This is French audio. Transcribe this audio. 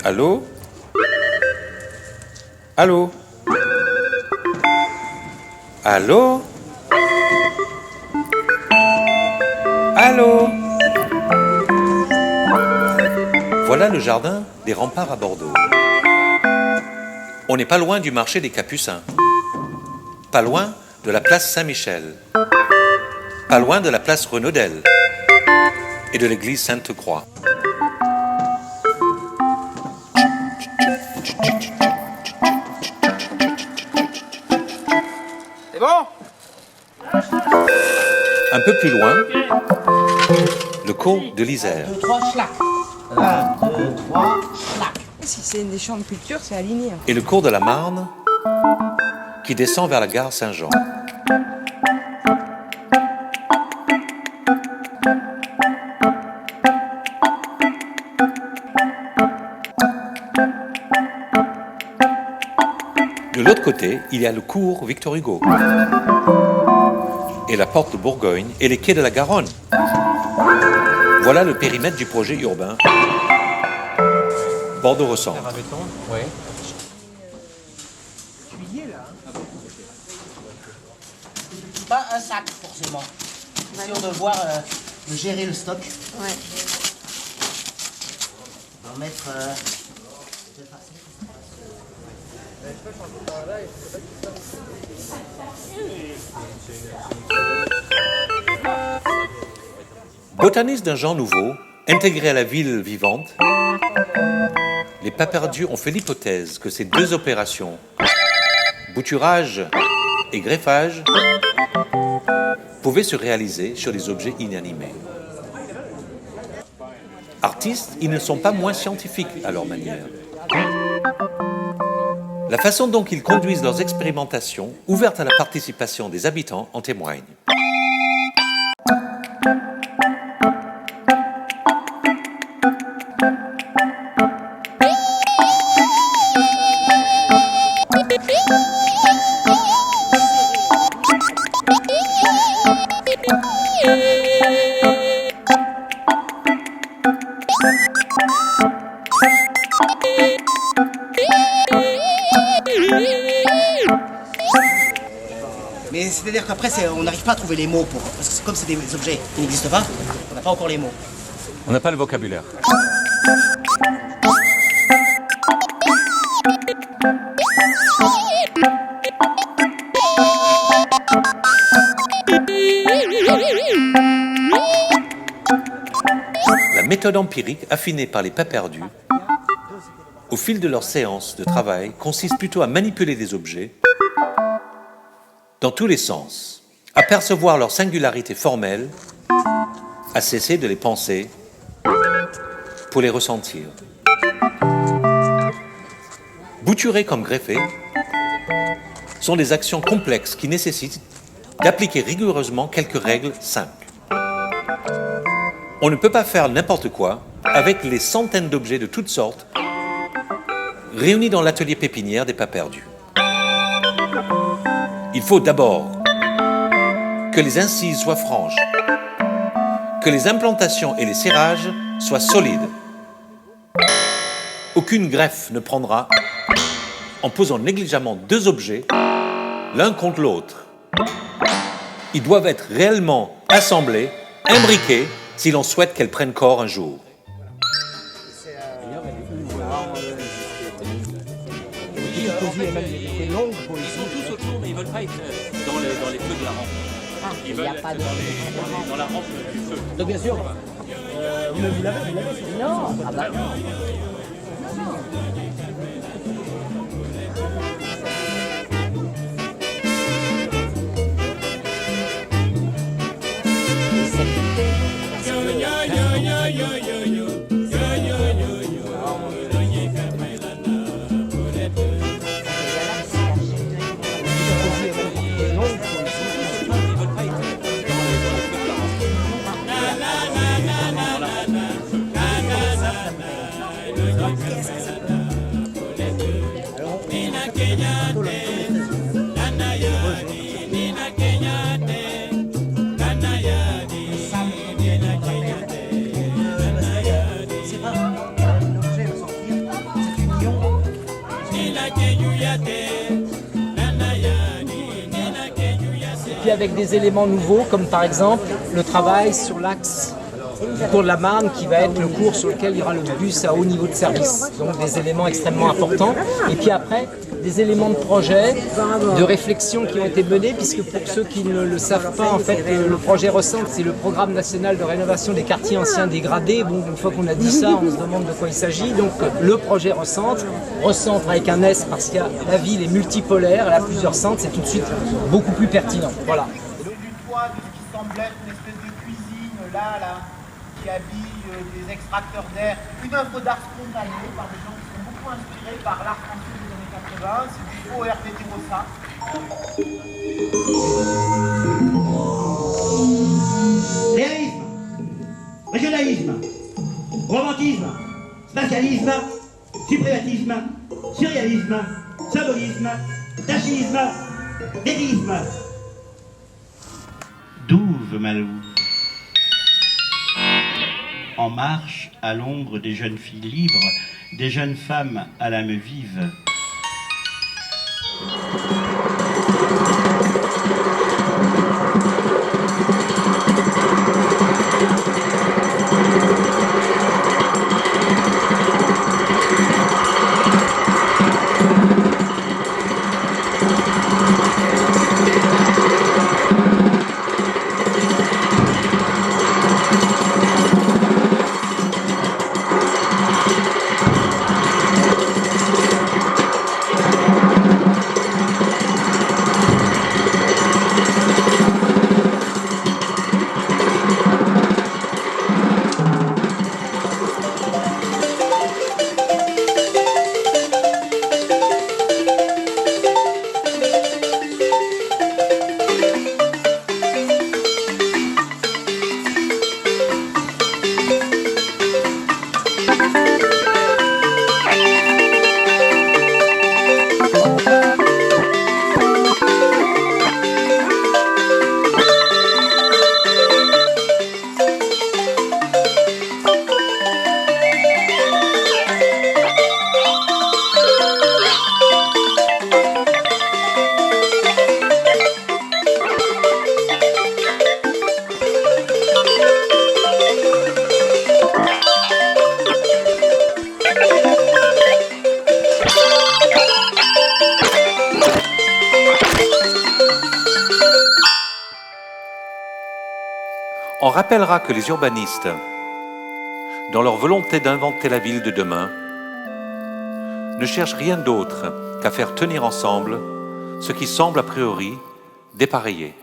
Allô? Allô? Allô? Allô? Voilà le jardin des remparts à Bordeaux. On n'est pas loin du marché des Capucins, pas loin de la place Saint-Michel, pas loin de la place Renaudel et de l'église Sainte-Croix. C'est bon? Un peu plus loin, le cours de l'Isère. 1, 2, 3, schlack. 1, 2, 3, schlack. Si c'est des champs de culture, c'est aligné. Et le cours de la Marne qui descend vers la gare Saint-Jean. De l'autre côté, il y a le cours Victor Hugo et la porte de Bourgogne et les quais de la Garonne. Voilà le périmètre du projet urbain Bordeaux-Recentre. Oui. Pas un sac, forcément. Si on doit voir gérer le stock. Ouais. On va mettre... Botanistes d'un genre nouveau, intégrés à la ville vivante, les Paperdus ont fait l'hypothèse que ces deux opérations, bouturage et greffage, pouvaient se réaliser sur des objets inanimés. Artistes, ils ne sont pas moins scientifiques à leur manière. La façon dont ils conduisent leurs expérimentations, ouvertes à la participation des habitants, en témoigne. Mais c'est-à-dire qu'après, on n'arrive pas à trouver les mots pour... Parce que comme c'est des objets qui n'existent pas, on n'a pas encore les mots. On n'a pas le vocabulaire. La méthode empirique affinée par les Paperdus, au fil de leurs séances de travail, consiste plutôt à manipuler des objets dans tous les sens, à percevoir leur singularité formelle, à cesser de les penser pour les ressentir. Bouturer comme greffer sont des actions complexes qui nécessitent d'appliquer rigoureusement quelques règles simples. On ne peut pas faire n'importe quoi avec les centaines d'objets de toutes sortes réunis dans l'atelier pépinière des Paperdus. Il faut d'abord que les incises soient franches, que les implantations et les serrages soient solides. Aucune greffe ne prendra en posant négligemment deux objets l'un contre l'autre. Ils doivent être réellement assemblés, imbriqués, si l'on souhaite qu'elles prennent corps un jour. Ils sont tous autour, mais ils veulent pas être dans les feux de la rampe. Ils veulent être dans la rampe du feu. Donc bien sûr, vous l'avez Non, ah bah non. puis avec des éléments nouveaux, comme par exemple le travail sur l'axe du cours de la Marne, qui va être le cours sur lequel il y aura le bus à haut niveau de service. Donc des éléments extrêmement importants. Et puis après, des éléments de projet, de réflexion qui ont été menés, puisque pour ceux qui ne le savent pas, en fait, le projet Recentre, c'est le programme national de rénovation des quartiers anciens dégradés. Bon, une fois qu'on a dit ça, on se demande de quoi il s'agit. Donc le projet Recentre avec un S, parce que la ville est multipolaire, elle a plusieurs centres, c'est tout de suite beaucoup plus pertinent. Voilà. Du toit de ce qui semble être une espèce de cuisine là, qui habille des extracteurs d'air, une œuvre d'art spontanée par des gens qui sont beaucoup inspirés par l'art français des années 80, c'est du faux Hervé Rossa. Réalisme, régionalisme, romantisme, spatialisme, suprématisme, surréalisme, symbolisme, tachisme, dérisme. Douve Malouve. En marche à l'ombre des jeunes filles libres, des jeunes femmes à l'âme vive. On rappellera que les urbanistes, dans leur volonté d'inventer la ville de demain, ne cherchent rien d'autre qu'à faire tenir ensemble ce qui semble a priori dépareillé.